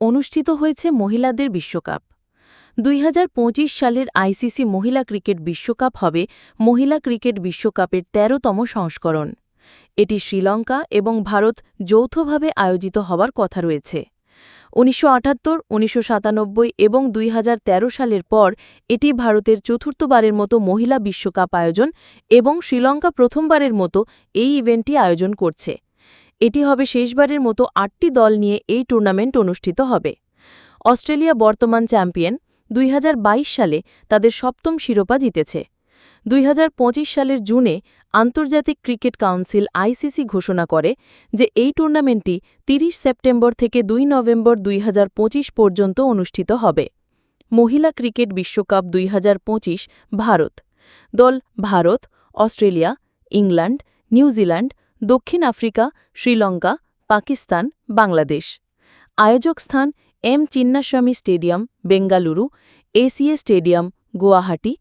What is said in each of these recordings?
অনুষ্ঠিত হয়েছে মহিলাদের বিশ্বকাপ ২০২৫ সালের আইসিসি মহিলা ক্রিকেট বিশ্বকাপ হবে মহিলা ক্রিকেট বিশ্বকাপের ১৩তম সংস্করণ। এটি শ্রীলঙ্কা এবং ভারত যৌথভাবে আয়োজিত হওয়ার কথা রয়েছে। ১৯৭৮, ১৯৯৭ এবং ২০১৩ সালের পর এটি ভারতের চতুর্থবারের মতো মহিলা বিশ্বকাপ আয়োজন এবং শ্রীলঙ্কা প্রথমবারের মতো এই ইভেন্টটি আয়োজন করছে। এটি হবে শেষবারের মতো ৮টি দল নিয়ে এই টুর্নামেন্ট অনুষ্ঠিত হবে। অস্ট্রেলিয়া বর্তমান চ্যাম্পিয়ন, ২০২২ সালে তাদের সপ্তম শিরোপা জিতেছে। ২০২৫ সালের জুনে আন্তর্জাতিক ক্রিকেট কাউন্সিল আইসিসি ঘোষণা করে যে এই টুর্নামেন্টটি ৩০ সেপ্টেম্বর থেকে ২ নভেম্বর ২০২৫ পর্যন্ত অনুষ্ঠিত হবে। মহিলা ক্রিকেট বিশ্বকাপ ২০২৫ ভারত দল ভারত, অস্ট্রেলিয়া, ইংল্যান্ড, নিউজিল্যান্ড, দক্ষিণ আফ্রিকা, শ্রীলঙ্কা, পাকিস্তান, বাংলাদেশ। আয়োজক স্থান M Chinnaswamy stadium, Bengaluru, ACA stadium, Guwahati,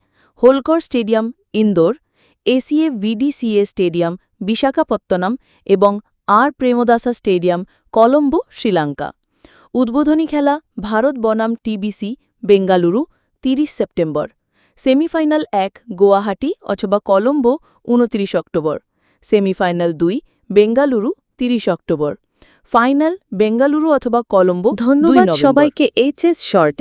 Holkar stadium, Indore, ACA VDCA stadium, Visakhapatnam এবং আর প্রেমদাসা স্টেডিয়াম, কলম্বো, শ্রীলঙ্কা। উদ্বোধনী খেলা ভারত বনাম TBC, Bengaluru, ৩০ September. Semifinal ১ Guwahati অথবা Colombo, ২৯ October. Semifinal ২ Bengaluru, ৩০ October. Final Bengaluru অথবা কলম্বো, ২ ধন্যবাদ নভেম্বর। সবাইকে এইচএস শর্টে।